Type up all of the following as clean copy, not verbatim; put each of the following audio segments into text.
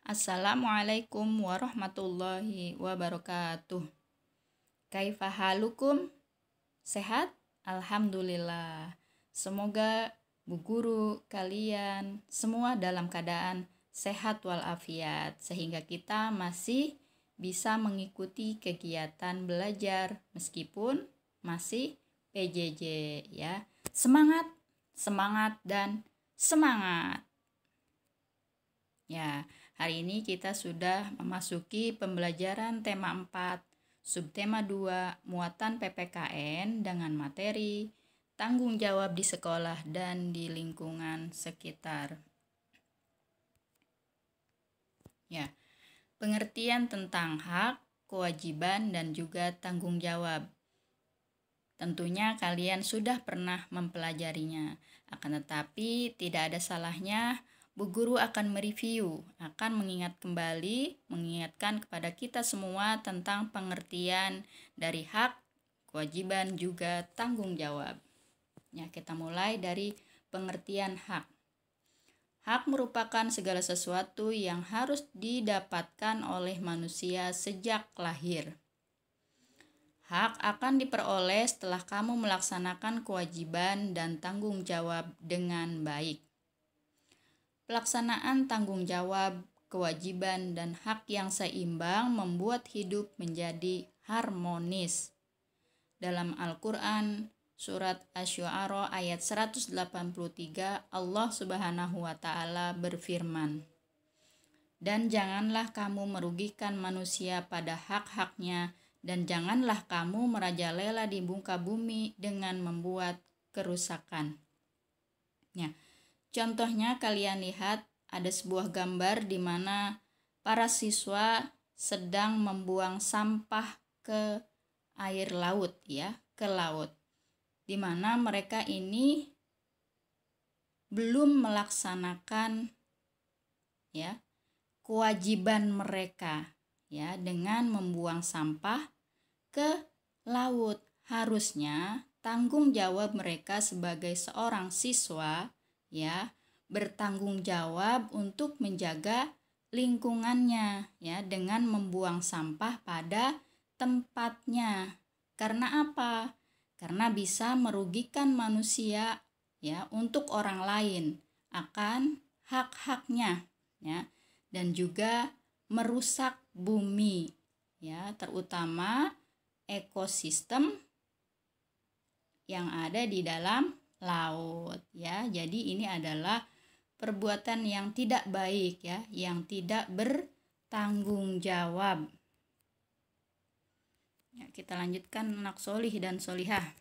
Assalamualaikum warahmatullahi wabarakatuh. Kaifa halukum? Sehat? Alhamdulillah. Semoga bu guru kalian semua dalam keadaan sehat walafiat sehingga kita masih bisa mengikuti kegiatan belajar meskipun masih PJJ ya. Semangat, semangat dan semangat. Ya, hari ini kita sudah memasuki pembelajaran tema 4, subtema 2, muatan PPKN dengan materi tanggung jawab di sekolah dan di lingkungan sekitar. Ya, pengertian tentang hak, kewajiban, dan juga tanggung jawab. Tentunya kalian sudah pernah mempelajarinya, akan tetapi tidak ada salahnya Bu Guru akan mereview, akan mengingatkan kepada kita semua tentang pengertian dari hak, kewajiban, juga tanggung jawab. Ya, kita mulai dari pengertian hak. Hak merupakan segala sesuatu yang harus didapatkan oleh manusia sejak lahir. Hak akan diperoleh setelah kamu melaksanakan kewajiban dan tanggung jawab dengan baik. Pelaksanaan tanggung jawab, kewajiban, dan hak yang seimbang membuat hidup menjadi harmonis. Dalam Al-Quran, surat Asy-Syu'ara ayat 183, Allah Subhanahu wa Ta'ala berfirman, "Dan janganlah kamu merugikan manusia pada hak-haknya, dan janganlah kamu merajalela di muka bumi dengan membuat kerusakan." Ya. Contohnya kalian lihat ada sebuah gambar di mana para siswa sedang membuang sampah ke air laut ya, ke laut. Di mana mereka ini belum melaksanakan ya kewajiban mereka ya dengan membuang sampah ke laut. Harusnya tanggung jawab mereka sebagai seorang siswa ya bertanggung jawab untuk menjaga lingkungannya ya dengan membuang sampah pada tempatnya. Karena apa? Karena bisa merugikan manusia ya untuk orang lain akan hak-haknya ya dan juga merusak bumi ya, terutama ekosistem yang ada di dalam laut ya. Jadi ini adalah perbuatan yang tidak baik ya, yang tidak bertanggung jawab. Ya, kita lanjutkan anak solih dan solihah.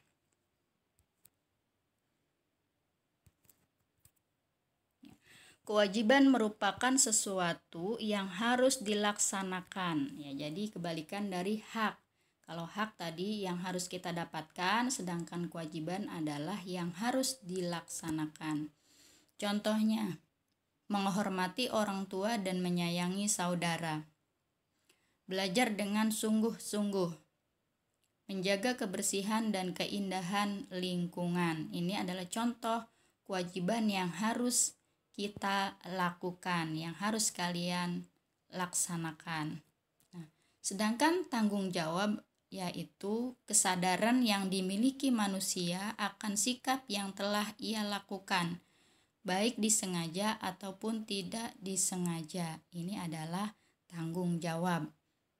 Kewajiban merupakan sesuatu yang harus dilaksanakan ya. Jadi kebalikan dari hak. Kalau hak tadi yang harus kita dapatkan, sedangkan kewajiban adalah yang harus dilaksanakan. Contohnya, menghormati orang tua dan menyayangi saudara. Belajar dengan sungguh-sungguh. Menjaga kebersihan dan keindahan lingkungan. Ini adalah contoh kewajiban yang harus kita lakukan, yang harus kalian laksanakan. Nah, sedangkan tanggung jawab yaitu kesadaran yang dimiliki manusia akan sikap yang telah ia lakukan, baik disengaja ataupun tidak disengaja. Ini adalah tanggung jawab.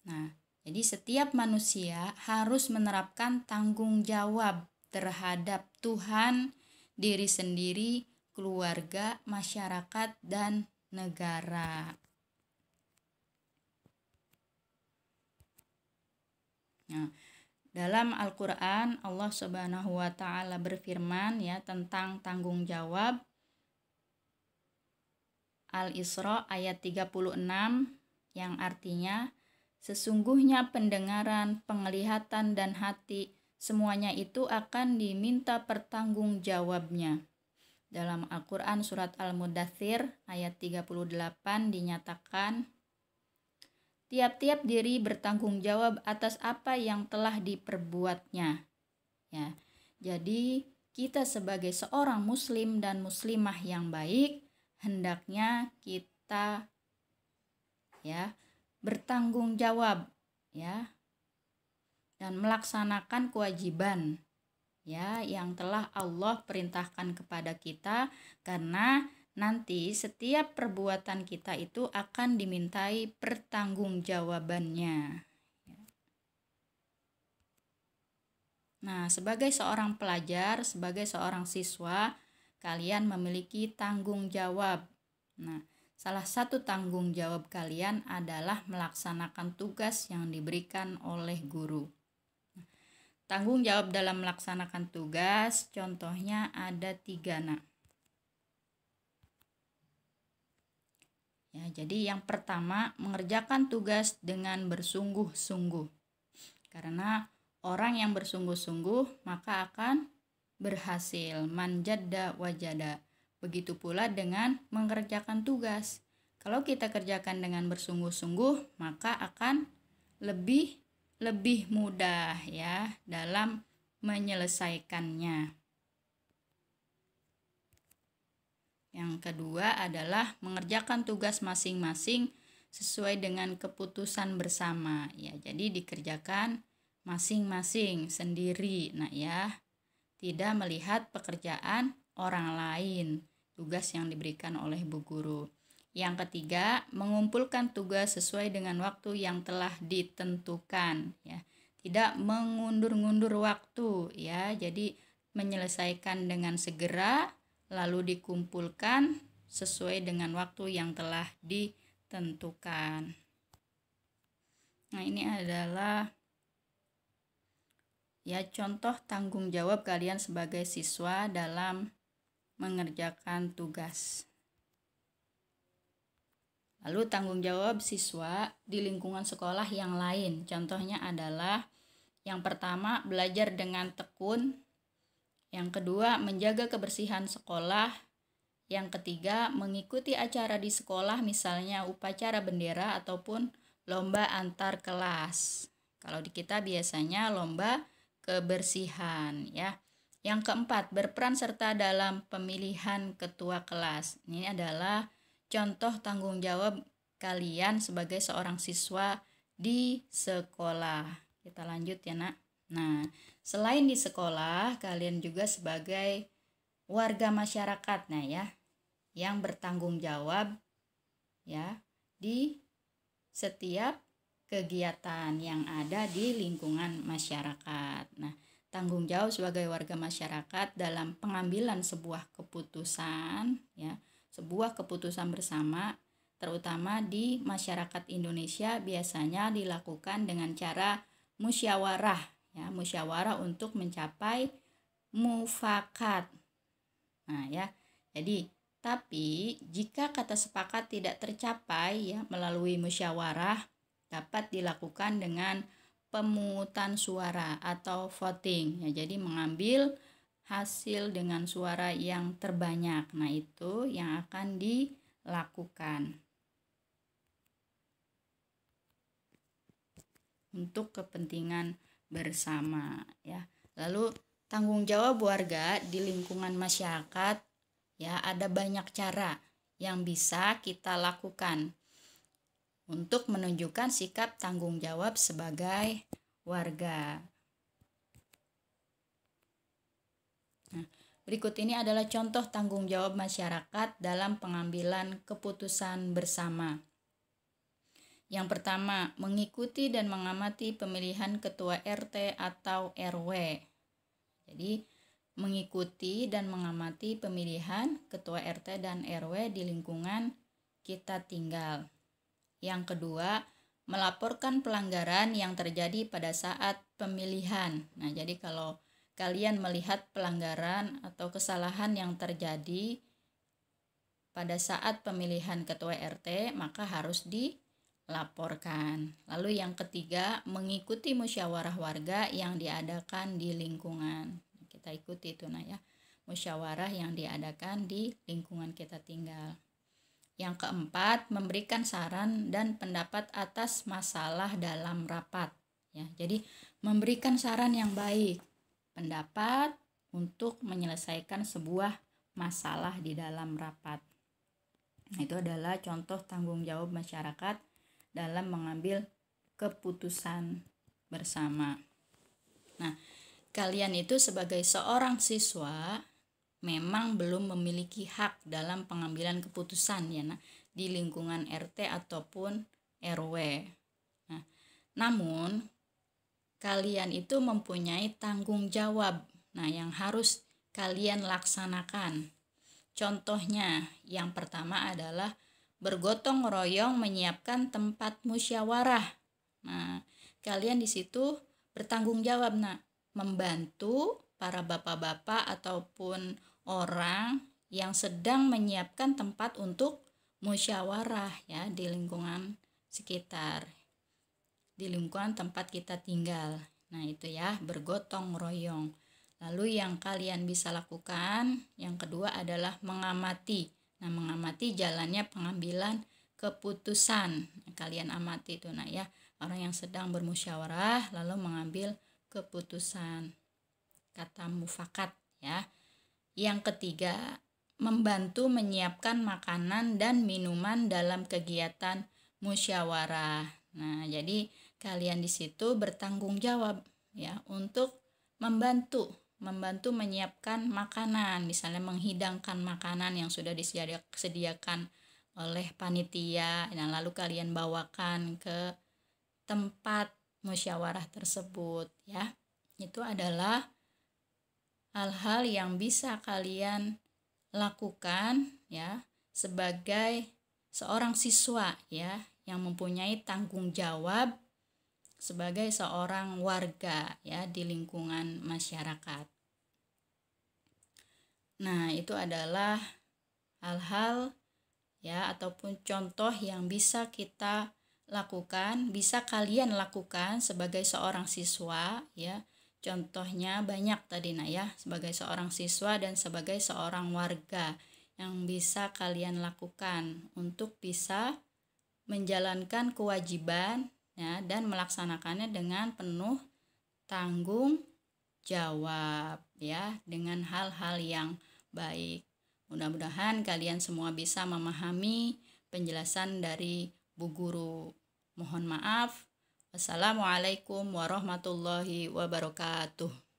Nah, jadi setiap manusia harus menerapkan tanggung jawab terhadap Tuhan, diri sendiri, keluarga, masyarakat, dan negara. Nah, dalam Al-Quran Allah Subhanahu wa Ta'ala berfirman ya tentang tanggung jawab. Al-Isra ayat 36 yang artinya, sesungguhnya pendengaran, penglihatan, dan hati semuanya itu akan diminta pertanggungjawabnya. Dalam Al-Quran surat Al-Mudaththir ayat 38 dinyatakan, tiap-tiap diri bertanggung jawab atas apa yang telah diperbuatnya. Ya, jadi kita sebagai seorang muslim dan muslimah yang baik, hendaknya kita ya, bertanggung jawab ya, dan melaksanakan kewajiban ya yang telah Allah perintahkan kepada kita, karena nanti setiap perbuatan kita itu akan dimintai pertanggungjawabannya. Nah, sebagai seorang pelajar, sebagai seorang siswa, kalian memiliki tanggung jawab. Nah, salah satu tanggung jawab kalian adalah melaksanakan tugas yang diberikan oleh guru. Tanggung jawab dalam melaksanakan tugas, contohnya ada 3, nak. Ya, jadi yang pertama, mengerjakan tugas dengan bersungguh-sungguh. Karena orang yang bersungguh-sungguh maka akan berhasil. Man jadda wajada. Begitu pula dengan mengerjakan tugas. Kalau kita kerjakan dengan bersungguh-sungguh, maka akan lebih mudah ya dalam menyelesaikannya. Yang kedua adalah mengerjakan tugas masing-masing sesuai dengan keputusan bersama ya. Jadi dikerjakan masing-masing sendiri, nah ya. Tidak melihat pekerjaan orang lain, tugas yang diberikan oleh bu guru. Yang ketiga, mengumpulkan tugas sesuai dengan waktu yang telah ditentukan ya. Tidak mengundur-ngundur waktu ya. Jadi menyelesaikan dengan segera lalu dikumpulkan sesuai dengan waktu yang telah ditentukan. Nah, ini adalah ya contoh tanggung jawab kalian sebagai siswa dalam mengerjakan tugas. Lalu tanggung jawab siswa di lingkungan sekolah yang lain. Contohnya adalah yang pertama, belajar dengan tekun. Yang kedua, menjaga kebersihan sekolah. Yang ketiga, mengikuti acara di sekolah, misalnya upacara bendera ataupun lomba antar kelas. Kalau di kita biasanya lomba kebersihan ya. Yang keempat, berperan serta dalam pemilihan ketua kelas. Ini adalah contoh tanggung jawab kalian sebagai seorang siswa di sekolah. Kita lanjut ya, nak. Nah, selain di sekolah, kalian juga sebagai warga masyarakat, nah ya, yang bertanggung jawab ya di setiap kegiatan yang ada di lingkungan masyarakat. Nah, tanggung jawab sebagai warga masyarakat dalam pengambilan sebuah keputusan ya, sebuah keputusan bersama, terutama di masyarakat Indonesia biasanya dilakukan dengan cara musyawarah ya, musyawarah untuk mencapai mufakat. Nah ya, jadi tapi jika kata sepakat tidak tercapai ya melalui musyawarah, dapat dilakukan dengan pemungutan suara atau voting ya. Jadi mengambil hasil dengan suara yang terbanyak. Nah, itu yang akan dilakukan untuk kepentingan bersama ya. Lalu tanggung jawab warga di lingkungan masyarakat ya, ada banyak cara yang bisa kita lakukan untuk menunjukkan sikap tanggung jawab sebagai warga. Nah, berikut ini adalah contoh tanggung jawab masyarakat dalam pengambilan keputusan bersama. Yang pertama, mengikuti dan mengamati pemilihan ketua RT atau RW. Jadi, mengikuti dan mengamati pemilihan ketua RT dan RW di lingkungan kita tinggal. Yang kedua, melaporkan pelanggaran yang terjadi pada saat pemilihan. Nah, jadi kalau kalian melihat pelanggaran atau kesalahan yang terjadi pada saat pemilihan ketua RT, maka harus dilaporkan. Lalu yang ketiga, mengikuti musyawarah warga yang diadakan di lingkungan. Kita ikuti itu ya, musyawarah yang diadakan di lingkungan kita tinggal. Yang keempat, memberikan saran dan pendapat atas masalah dalam rapat ya. Jadi memberikan saran yang baik, pendapat untuk menyelesaikan sebuah masalah di dalam rapat. Nah, itu adalah contoh tanggung jawab masyarakat dalam mengambil keputusan bersama. Nah, kalian itu sebagai seorang siswa memang belum memiliki hak dalam pengambilan keputusan ya di lingkungan RT ataupun RW. Nah, namun kalian itu mempunyai tanggung jawab yang harus kalian laksanakan. Contohnya, yang pertama adalah bergotong royong menyiapkan tempat musyawarah. Nah, kalian di situ bertanggung jawab membantu para bapak-bapak ataupun orang yang sedang menyiapkan tempat untuk musyawarah ya di lingkungan sekitar, di lingkungan tempat kita tinggal. Nah, itu ya, bergotong royong. Lalu yang kalian bisa lakukan yang kedua adalah mengamati. Nah, mengamati jalannya pengambilan keputusan. Kalian amati itu ya, orang yang sedang bermusyawarah lalu mengambil keputusan. Kata mufakat ya. Yang ketiga, membantu menyiapkan makanan dan minuman dalam kegiatan musyawarah. Nah, jadi kalian di situ bertanggung jawab ya untuk membantu menyiapkan makanan, misalnya menghidangkan makanan yang sudah disediakan oleh panitia, dan lalu kalian bawakan ke tempat musyawarah tersebut ya. Itu adalah hal-hal yang bisa kalian lakukan ya sebagai seorang siswa ya yang mempunyai tanggung jawab sebagai seorang warga ya di lingkungan masyarakat. Nah, itu adalah hal-hal ya ataupun contoh yang bisa kita lakukan, bisa kalian lakukan sebagai seorang siswa ya. Contohnya banyak tadi ya, sebagai seorang siswa dan sebagai seorang warga yang bisa kalian lakukan untuk bisa menjalankan kewajiban ya dan melaksanakannya dengan penuh tanggung jawab ya, dengan hal-hal yang baik. Mudah-mudahan kalian semua bisa memahami penjelasan dari Bu Guru. Mohon maaf. Wassalamualaikum warahmatullahi wabarakatuh.